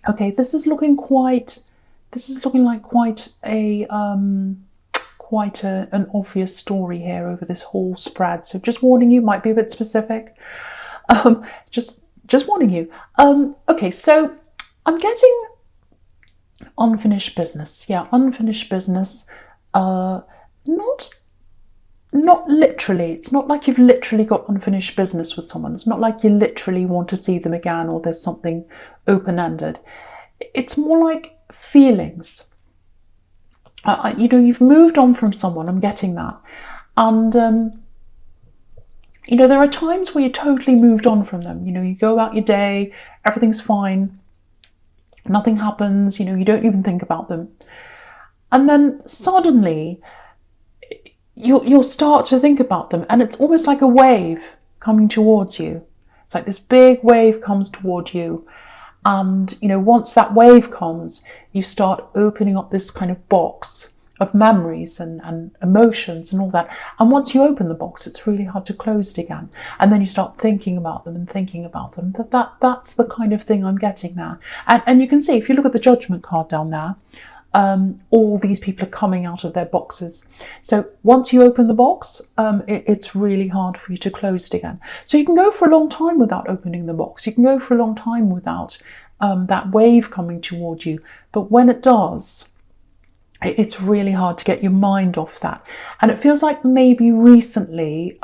Okay, this is looking like quite an obvious story here over this whole spread. So just warning you, might be a bit specific. Um, just warning you. Okay, so I'm getting unfinished business. Yeah, unfinished business. Not literally. It's not like you've literally got unfinished business with someone. It's not like you literally want to see them again or there's something open-ended. It's more like feelings. You've moved on from someone. I'm getting that. And, there are times where you totally moved on from them. You go about your day, everything's fine, nothing happens, you don't even think about them. And then suddenly, you'll start to think about them, and it's almost like a wave coming towards you. It's like this big wave comes toward you, and once that wave comes, you start opening up this kind of box of memories and emotions and all that. And once you open the box, it's really hard to close it again. And then you start thinking about them and thinking about them. That's the kind of thing I'm getting there. And you can see, if you look at the judgment card down there, all these people are coming out of their boxes. So once you open the box, it's really hard for you to close it again. So you can go for a long time without opening the box. You can go for a long time without that wave coming toward you. But when it does, it's really hard to get your mind off that. And it feels like maybe recently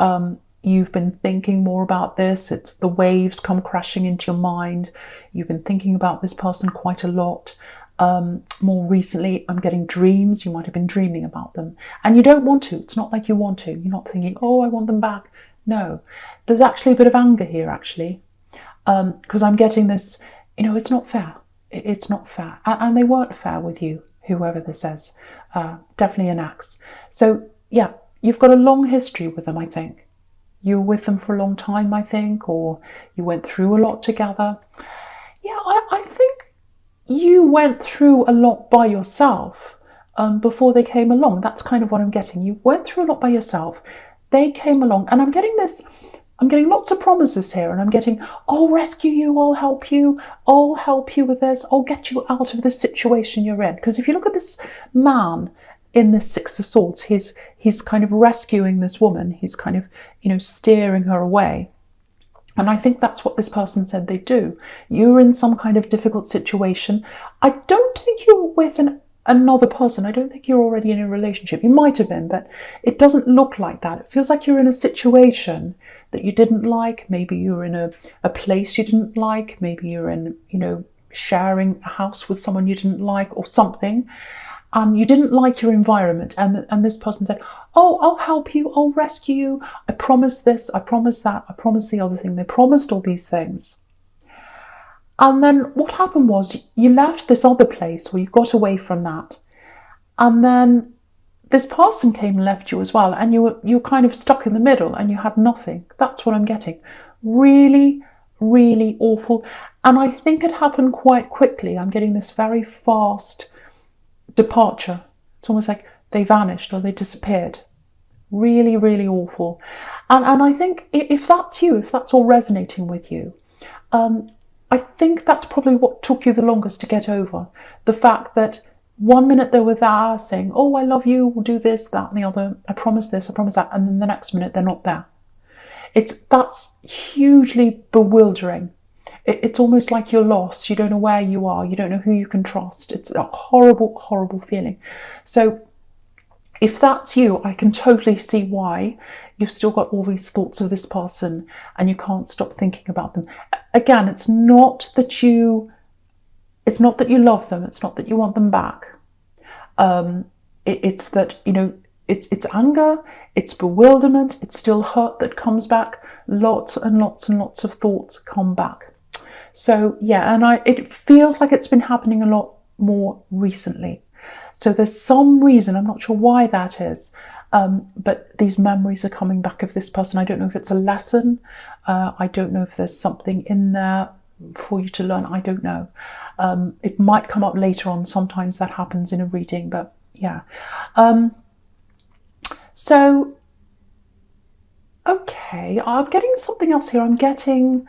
you've been thinking more about this. It's the waves come crashing into your mind. You've been thinking about this person quite a lot. More recently, I'm getting dreams. You might have been dreaming about them. And you don't want to. It's not like you want to. You're not thinking, oh, I want them back. No. There's actually a bit of anger here, actually. Because I'm getting this, it's not fair. It's not fair. And they weren't fair with you, whoever this is. Definitely an axe. So, yeah, you've got a long history with them, I think. You were with them for a long time, I think, or you went through a lot together. Yeah, I think you went through a lot by yourself before they came along. That's kind of what I'm getting. You went through a lot by yourself. They came along, and I'm getting lots of promises here, and I'm getting, I'll rescue you, I'll help you with this, I'll get you out of this situation you're in. Because if you look at this man in this Six of Swords, he's kind of rescuing this woman. He's kind of, steering her away. And I think that's what this person said they do. You're in some kind of difficult situation. I don't think you're with another person. I don't think you're already in a relationship. You might have been, but it doesn't look like that. It feels like you're in a situation that you didn't like. Maybe you're in a place you didn't like. Maybe you're in, sharing a house with someone you didn't like or something. And you didn't like your environment. And this person said, oh, I'll help you, I'll rescue you, I promise this, I promise that, I promise the other thing. They promised all these things. And then what happened was you left this other place, or you got away from that. And then this person came and left you as well, and you were kind of stuck in the middle and you had nothing. That's what I'm getting. Really, really awful. And I think it happened quite quickly. I'm getting this very fast departure. It's almost like they vanished or they disappeared. Really, really awful. And I think if that's you, if that's all resonating with you, I think that's probably what took you the longest to get over. The fact that one minute they were there saying, oh, I love you, we'll do this, that and the other, I promise this, I promise that, and then the next minute they're not there. That's hugely bewildering. It's almost like you're lost. You don't know where you are. You don't know who you can trust. It's a horrible, horrible feeling. So if that's you, I can totally see why you've still got all these thoughts of this person and you can't stop thinking about them. Again, it's not that you love them. It's not that you want them back. It's that, it's anger, it's bewilderment, it's still hurt that comes back. Lots and lots and lots of thoughts come back. So yeah, and it feels like it's been happening a lot more recently. So there's some reason, I'm not sure why that is, but these memories are coming back of this person. I don't know if it's a lesson. I don't know if there's something in there for you to learn. I don't know. It might come up later on. Sometimes that happens in a reading, but yeah. So, okay, I'm getting something else here. I'm getting,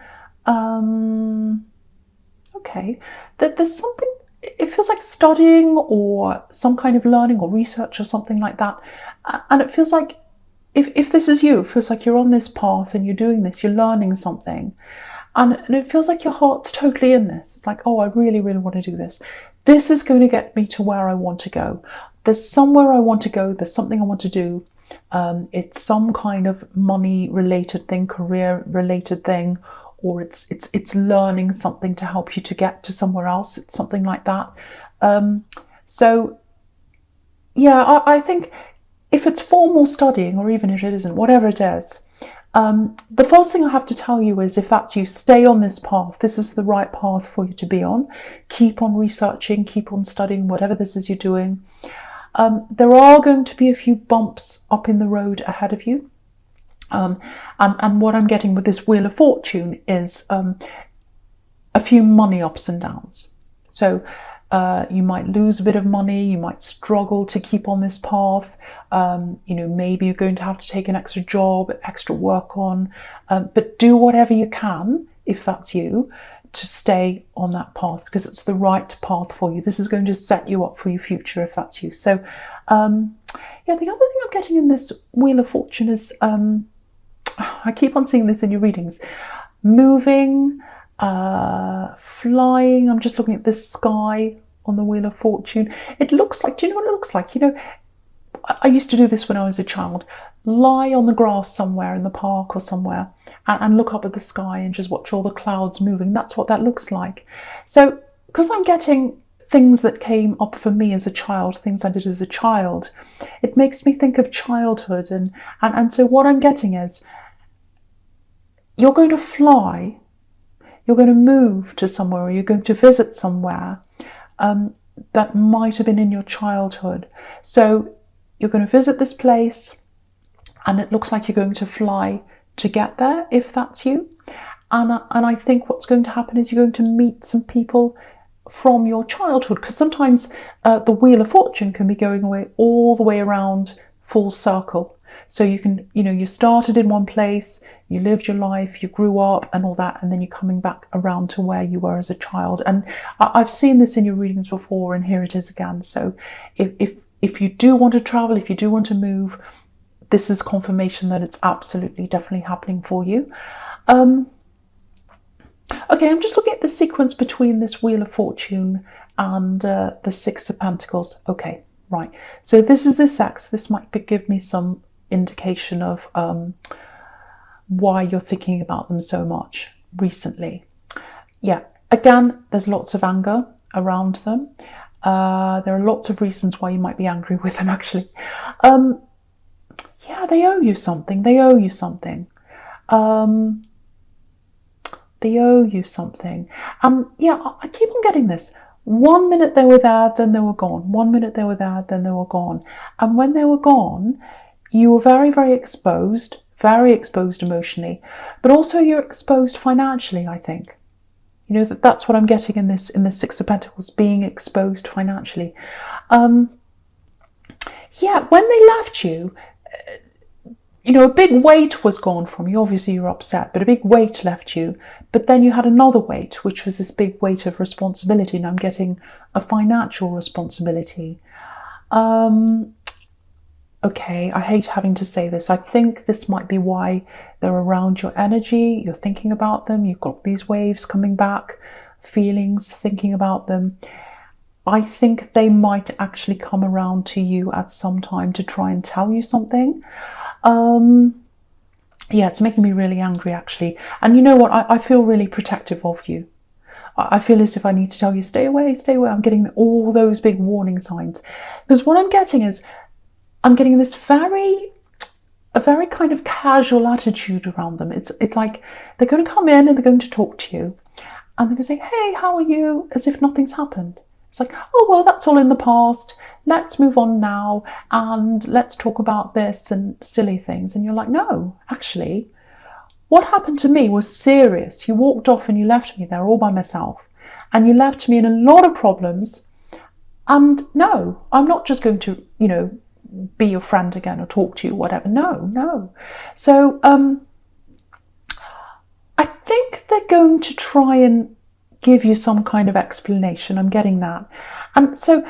okay, that there's something, it feels like studying or some kind of learning or research or something like that. And it feels like, if this is you, it feels like you're on this path and you're doing this, you're learning something. And it feels like your heart's totally in this. It's like, oh, I really, really want to do this. This is going to get me to where I want to go. There's somewhere I want to go. There's something I want to do. It's some kind of money-related thing, career-related thing, or it's learning something to help you to get to somewhere else. It's something like that. So, yeah, I think if it's formal studying, or even if it isn't, whatever it is, the first thing I have to tell you is, if that's you, stay on this path. This is the right path for you to be on. Keep on researching, keep on studying, whatever this is you're doing. There are going to be a few bumps up in the road ahead of you. And what I'm getting with this Wheel of Fortune is a few money ups and downs. So you might lose a bit of money, you might struggle to keep on this path. Maybe you're going to have to take an extra job, extra work on, but do whatever you can, if that's you, to stay on that path, because it's the right path for you. This is going to set you up for your future, if that's you. So, yeah, the other thing I'm getting in this Wheel of Fortune is, I keep on seeing this in your readings, moving, flying. I'm just looking at the sky on the Wheel of Fortune. It looks like, do you know what it looks like? I used to do this when I was a child. Lie on the grass somewhere in the park or somewhere and look up at the sky and just watch all the clouds moving. That's what that looks like. So, because I'm getting things that came up for me as a child, things I did as a child, it makes me think of childhood. And so what I'm getting is, you're going to fly, you're going to move to somewhere, or you're going to visit somewhere that might have been in your childhood. So you're going to visit this place, and it looks like you're going to fly to get there, if that's you. And I think what's going to happen is you're going to meet some people from your childhood, because sometimes the Wheel of Fortune can be going away all the way around, full circle. So you can, you started in one place, you lived your life, you grew up and all that, and then you're coming back around to where you were as a child. And I've seen this in your readings before, and here it is again. So if you do want to travel, if you do want to move, this is confirmation that it's absolutely, definitely happening for you. Okay, I'm just looking at the sequence between this Wheel of Fortune and the Six of Pentacles. Okay, right. So this is this X. This might give me some indication of why you're thinking about them so much recently. Yeah, again, there's lots of anger around them. There are lots of reasons why you might be angry with them, actually. Yeah, they owe you something. They owe you something. They owe you something. Yeah, I keep on getting this. 1 minute they were there, then they were gone. 1 minute they were there, then they were gone. And when they were gone, you were very, very exposed emotionally, but also you're exposed financially, I think. That's what I'm getting in this Six of Pentacles, being exposed financially. Yeah, when they left you, a big weight was gone from you. Obviously you're upset, but a big weight left you. But then you had another weight, which was this big weight of responsibility. And I'm getting a financial responsibility. Okay, I hate having to say this. I think this might be why they're around your energy. You're thinking about them. You've got these waves coming back, feelings, thinking about them. I think they might actually come around to you at some time to try and tell you something. Yeah, it's making me really angry, actually. And you know what? I feel really protective of you. I feel as if I need to tell you, stay away, stay away. I'm getting all those big warning signs. Because what I'm getting is, I'm getting this a very kind of casual attitude around them. It's like they're going to come in and they're going to talk to you. And they're going to say, hey, how are you? As if nothing's happened. It's like, oh, well, that's all in the past. Let's move on now and let's talk about this and silly things. And you're like, no, actually, what happened to me was serious. You walked off and you left me there all by myself. And you left me in a lot of problems. And no, I'm not just going to, be your friend again or talk to you, whatever. No. So I think they're going to try and give you some kind of explanation. I'm getting that. And so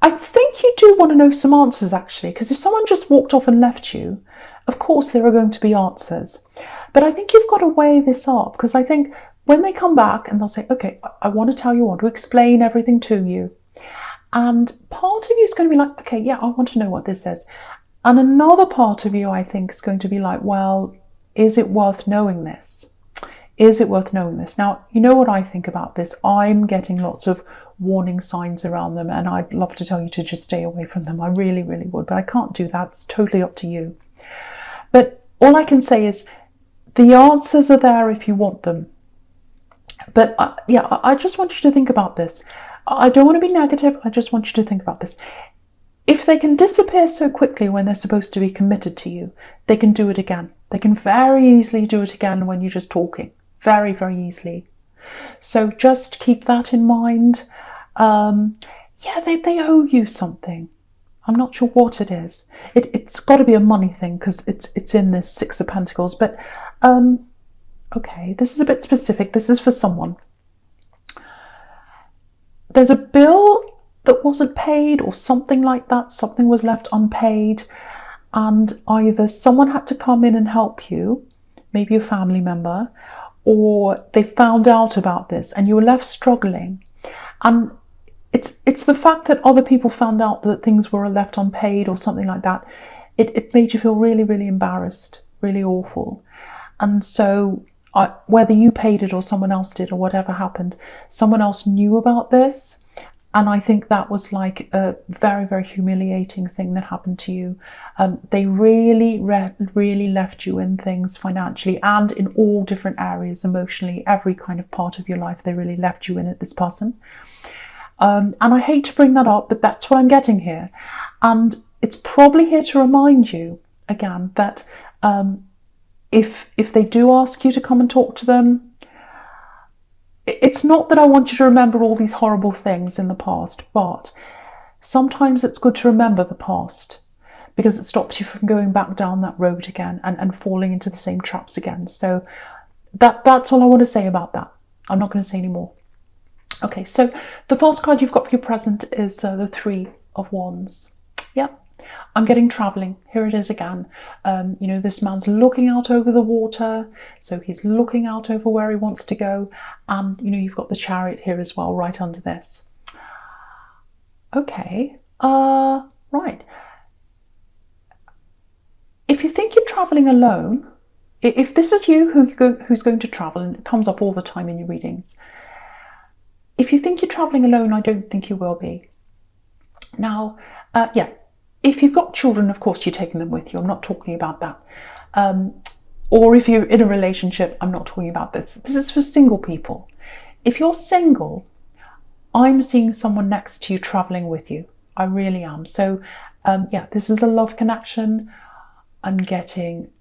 I think you do want to know some answers, actually, because if someone just walked off and left you, of course there are going to be answers. But I think you've got to weigh this up, because I think when they come back and they'll say, okay, I want to tell you, I want to explain everything to you. And part of you is going to be like, okay, yeah, I want to know what this is. And another part of you, I think, is going to be like, well, is it worth knowing this? Is it worth knowing this? Now, you know what I think about this. I'm getting lots of warning signs around them, and I'd love to tell you to just stay away from them. I really, really would, but I can't do that. It's totally up to you. But all I can say is the answers are there if you want them. But yeah, I just want you to think about this. I don't want to be negative. I just want you to think about this. If they can disappear so quickly when they're supposed to be committed to you, they can do it again. They can very easily do it again when you're just talking. Very, very easily. So just keep that in mind. Yeah, they owe you something. I'm not sure what it is. It's got to be a money thing, because it's in this Six of Pentacles. But okay, this is a bit specific. This is for someone. There's a bill that wasn't paid or something like that. Something was left unpaid, and either someone had to come in and help you, maybe a family member, or they found out about this and you were left struggling. And it's the fact that other people found out that things were left unpaid or something like that. It made you feel really, really embarrassed, really awful. And so whether you paid it or someone else did or whatever happened, someone else knew about this. And I think that was like a very, very humiliating thing that happened to you. They really, really left you in things financially and in all different areas, emotionally, every kind of part of your life. They really left you in it, this person. And I hate to bring that up, but that's what I'm getting here. And it's probably here to remind you, again, that if they do ask you to come and talk to them, it's not that I want you to remember all these horrible things in the past, but sometimes it's good to remember the past, because it stops you from going back down that road again and falling into the same traps again. So that's all I want to say about that. I'm not going to say any more. Okay, so the first card you've got for your present is the Three of Wands. Yep. I'm getting travelling. Here it is again. You know, this man's looking out over the water. So he's looking out over where he wants to go. And, you know, you've got the Chariot here as well, right under this. Okay. Right. If you think you're travelling alone, if this is you who's going to travel, and it comes up all the time in your readings, if you think you're travelling alone, I don't think you will be. Now, yeah. If you've got children, of course, you're taking them with you. I'm not talking about that. Or if you're in a relationship, I'm not talking about this. This is for single people. If you're single, I'm seeing someone next to you traveling with you. I really am. So, yeah, this is a love connection. I'm getting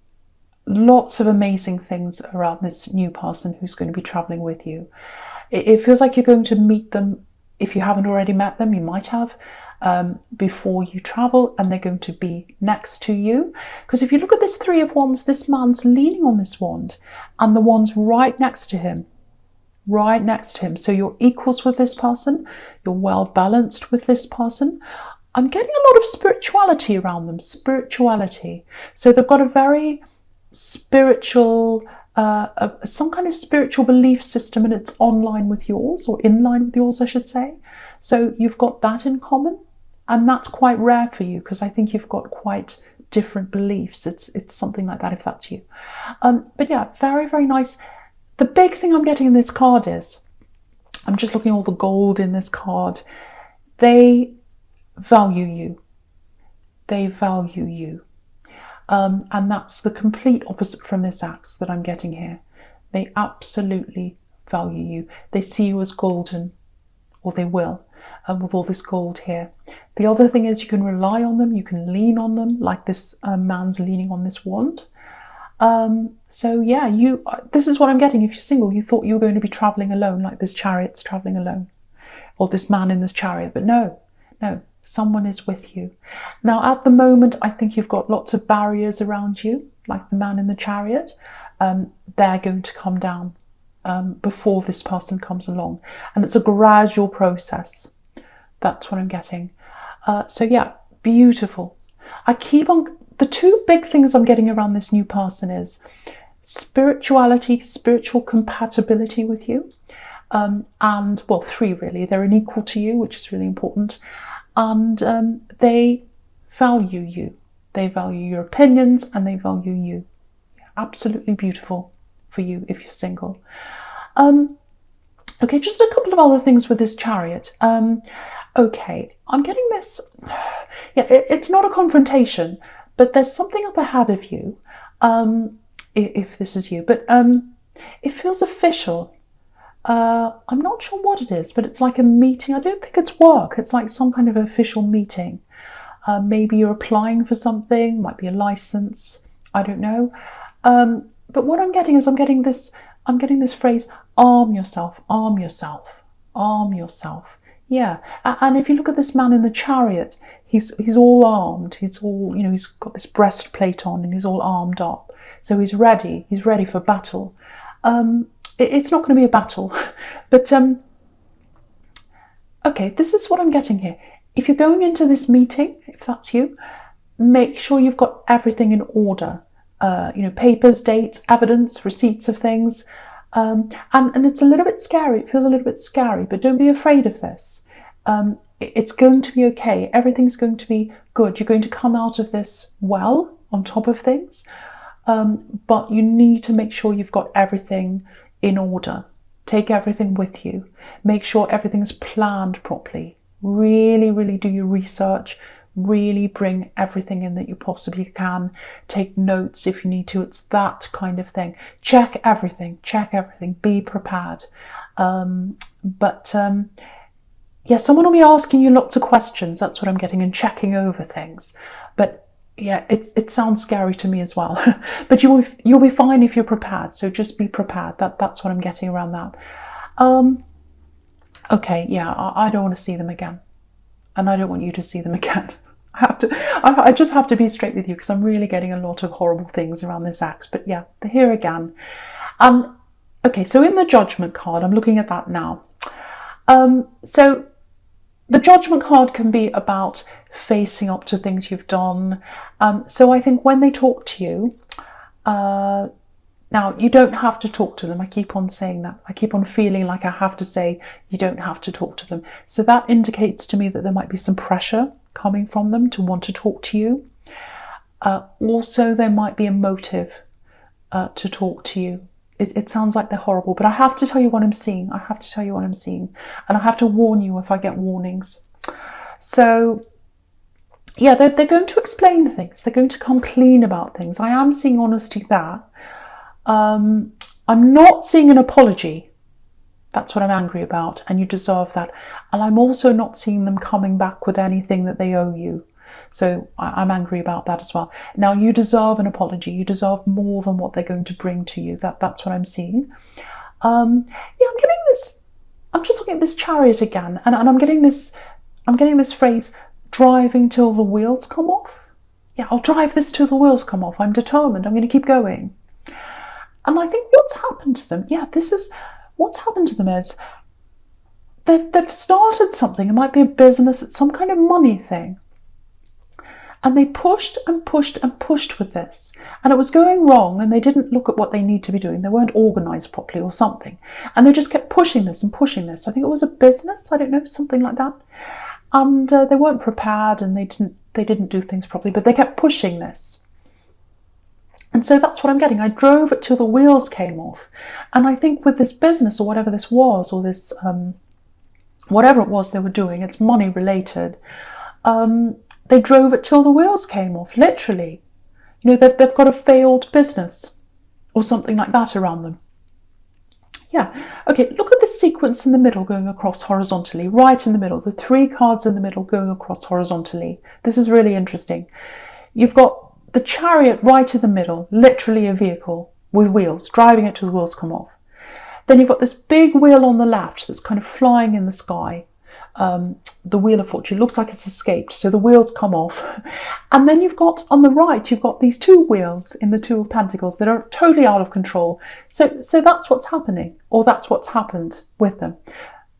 lots of amazing things around this new person who's going to be traveling with you. It feels like you're going to meet them. If you haven't already met them, you might have. Before you travel, and they're going to be next to you. Because if you look at this Three of Wands, this man's leaning on this wand, and the wand's right next to him. Right next to him. So you're equals with this person. You're well balanced with this person. I'm getting a lot of spirituality around them. Spirituality. So they've got a very spiritual, some kind of spiritual belief system, and it's online with yours, or in line with yours, I should say. So you've got that in common. And that's quite rare for you, because I think you've got quite different beliefs. It's something like that, if that's you. But yeah, very, very nice. The big thing I'm getting in this card is, I'm just looking at all the gold in this card. They value you. They value you. And that's the complete opposite from this Axe that I'm getting here. They absolutely value you. They see you as golden, or they will. With all this gold here. The other thing is, you can rely on them, you can lean on them, like this man's leaning on this wand. So yeah, this is what I'm getting. If you're single, you thought you were going to be traveling alone, like this Chariot's traveling alone, or this man in this Chariot, but no, someone is with you. Now, at the moment, I think you've got lots of barriers around you, like the man in the Chariot. They're going to come down. before this person comes along. And it's a gradual process. That's what I'm getting. So yeah, beautiful. The two big things I'm getting around this new person is spirituality, spiritual compatibility with you. And, well, three really. They're an equal to you, which is really important. And they value you. They value your opinions and they value you. Absolutely beautiful for you if you're single. Okay, just a couple of other things with this Chariot. Okay, I'm getting this. Yeah, it's not a confrontation, but there's something up ahead of you, if this is you. But it feels official. I'm not sure what it is, but it's like a meeting. I don't think it's work. It's like some kind of official meeting. Maybe you're applying for something, might be a license. I don't know. But what I'm getting is I'm getting this phrase, arm yourself, arm yourself, arm yourself. Yeah. And if you look at this man in the Chariot, he's all armed. He's all, he's got this breastplate on and he's all armed up. So he's ready. He's ready for battle. It's not going to be a battle, but okay, this is what I'm getting here. If you're going into this meeting, if that's you, make sure you've got everything in order. Papers, dates, evidence, receipts of things. And it's a little bit scary. It feels a little bit scary, but don't be afraid of this. It's going to be okay. Everything's going to be good. You're going to come out of this well, on top of things. But you need to make sure you've got everything in order. Take everything with you. Make sure everything's planned properly. Really, really do your research. Really bring everything in that you possibly can. Take notes if you need to. It's that kind of thing. Check everything. Be prepared. Yeah, someone will be asking you lots of questions. That's what I'm getting, and checking over things. But yeah, it sounds scary to me as well. But you'll be fine if you're prepared. So just be prepared. That's what I'm getting around that. Okay, yeah, I don't want to see them again, and I don't want you to see them again. I just have to be straight with you because I'm really getting a lot of horrible things around this ex. But yeah, they're here again. Okay, so in the Judgment card, I'm looking at that now. So the Judgment card can be about facing up to things you've done. So I think when they talk to you, now you don't have to talk to them. I keep on saying that. I keep on feeling like I have to say you don't have to talk to them. So that indicates to me that there might be some pressure coming from them to want to talk to you. Also, there might be a motive to talk to you. It sounds like they're horrible, but I have to tell you what I'm seeing. And I have to warn you if I get warnings. So yeah, they're going to explain things. They're going to come clean about things. I am seeing honesty there. I'm not seeing an apology. That's what I'm angry about, and you deserve that. And I'm also not seeing them coming back with anything that they owe you. So I'm angry about that as well. Now, you deserve an apology. You deserve more than what they're going to bring to you. That's what I'm seeing. Yeah, I'm getting this. I'm just looking at this Chariot again, and I'm getting this phrase, driving till the wheels come off. Yeah, I'll drive this till the wheels come off. I'm determined. I'm going to keep going. And I think what's happened to them, what's happened to them is they've started something. It might be a business. It's some kind of money thing. And they pushed and pushed and pushed with this. And it was going wrong, and they didn't look at what they need to be doing. They weren't organised properly or something. And they just kept pushing this and pushing this. I think it was a business, I don't know, something like that. And they weren't prepared, and they didn't do things properly, but they kept pushing this. And so that's what I'm getting. I drove it till the wheels came off. And I think with this business, or whatever this was, or this, whatever it was they were doing, it's money related, they drove it till the wheels came off, literally. They've got a failed business or something like that around them. Yeah. Okay, look at the sequence in the middle going across horizontally, right in the middle. The three cards in the middle going across horizontally. This is really interesting. You've got the Chariot right in the middle, literally a vehicle with wheels, driving it till the wheels come off. Then you've got this big wheel on the left that's kind of flying in the sky. the Wheel of Fortune. Looks like it's escaped, so the wheels come off. And then you've got, on the right, you've got these two wheels in the Two of Pentacles that are totally out of control. So that's what's happening, or that's what's happened with them.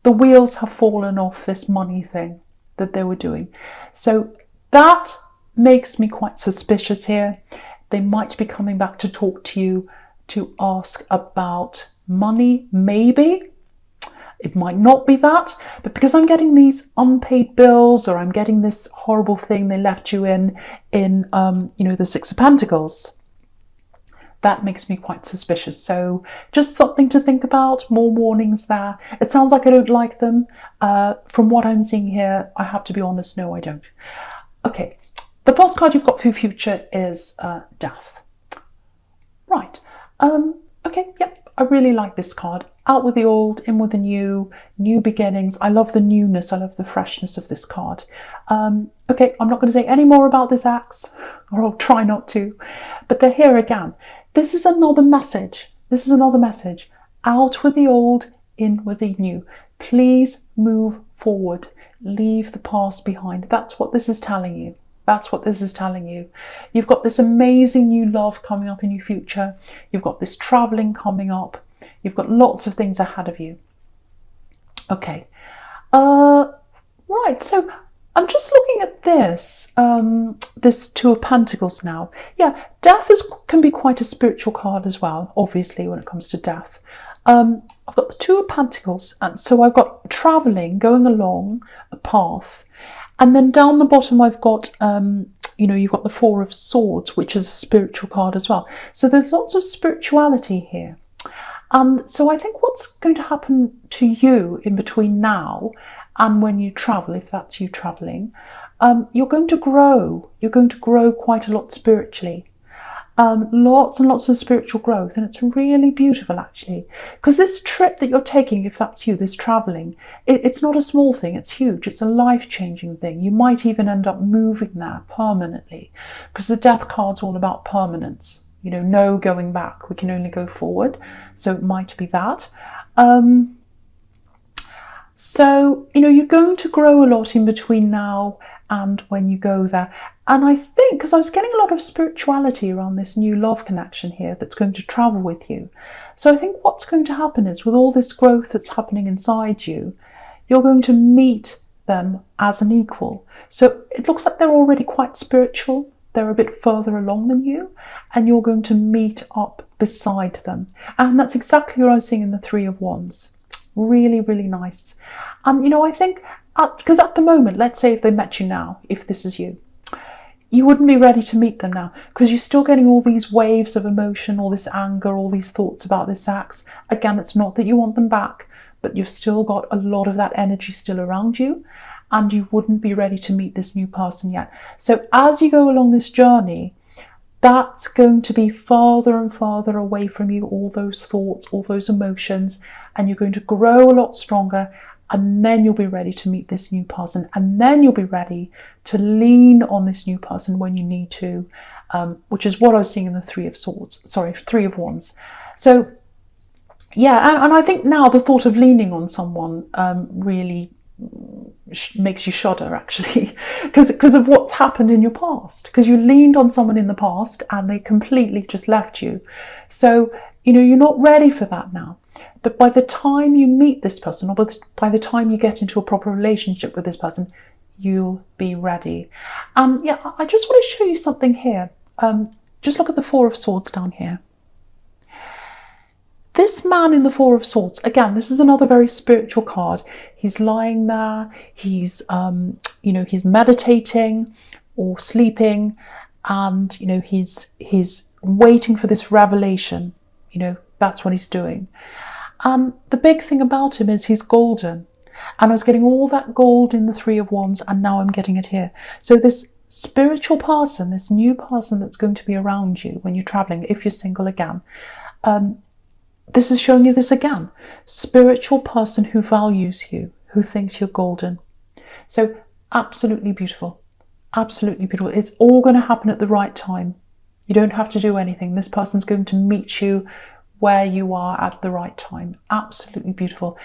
The wheels have fallen off this money thing that they were doing. So that makes me quite suspicious here. They might be coming back to talk to you to ask about money, maybe. It might not be that, but because I'm getting these unpaid bills, or I'm getting this horrible thing they left you in the Six of Pentacles, that makes me quite suspicious. So just something to think about, more warnings there. It sounds like I don't like them. From what I'm seeing here, I have to be honest, no, I don't. Okay, the first card you've got for your future is Death. Right, okay, yep, I really like this card. Out with the old, in with the new, new beginnings. I love the newness, I love the freshness of this card. Okay, I'm not going to say any more about this axe, or I'll try not to, but they're here again. This is another message. This is another message. Out with the old, in with the new. Please move forward. Leave the past behind. That's what this is telling you. That's what this is telling you. You've got this amazing new love coming up in your future. You've got this traveling coming up. You've got lots of things ahead of you. Okay. Right, so I'm just looking at this, this Two of Pentacles now. Yeah, death can be quite a spiritual card as well, obviously, when it comes to death. I've got the Two of Pentacles, and so I've got traveling, going along a path. And then down the bottom, I've got, you've got the Four of Swords, which is a spiritual card as well. So there's lots of spirituality here. And so I think what's going to happen to you in between now and when you travel, if that's you traveling, you're going to grow. You're going to grow quite a lot spiritually. Lots and lots of spiritual growth, and it's really beautiful actually, because this trip that you're taking, if that's you, this traveling, it's not a small thing, it's huge, it's a life-changing thing. You might even end up moving there permanently, because the Death card's all about permanence, no going back, we can only go forward, so it might be that. So you're going to grow a lot in between now and when you go there. And I think, because I was getting a lot of spirituality around this new love connection here that's going to travel with you. So I think what's going to happen is, with all this growth that's happening inside you, you're going to meet them as an equal. So it looks like they're already quite spiritual. They're a bit further along than you, and you're going to meet up beside them. And that's exactly what I was seeing in the Three of Wands. Really, really nice. I think, because at the moment, let's say if they met you now, if this is you, you wouldn't be ready to meet them now, because you're still getting all these waves of emotion, all this anger, all these thoughts about this axe. Again, it's not that you want them back, but you've still got a lot of that energy still around you, and you wouldn't be ready to meet this new person yet. So as you go along this journey, that's going to be farther and farther away from you, all those thoughts, all those emotions, and you're going to grow a lot stronger, and then you'll be ready to meet this new person, and then you'll be ready to lean on this new person when you need to, which is what I was seeing in the Three of Wands. So yeah, and I think now the thought of leaning on someone really makes you shudder actually, because of what's happened in your past, because you leaned on someone in the past and they completely just left you. So you're not ready for that now, but by the time you meet this person, or by the time you get into a proper relationship with this person, you'll be ready. And yeah, I just want to show you something here. Just look at the Four of Swords down here. This man in the Four of Swords, again, this is another very spiritual card. He's lying there, he's he's meditating or sleeping, and he's waiting for this revelation. That's what he's doing. And the big thing about him is he's golden. And I was getting all that gold in the Three of Wands, and now I'm getting it here. So this spiritual person, this new person that's going to be around you when you're traveling, if you're single again, this is showing you this again. Spiritual person who values you, who thinks you're golden. So absolutely beautiful. Absolutely beautiful. It's all going to happen at the right time. You don't have to do anything. This person's going to meet you where you are at the right time. Absolutely beautiful.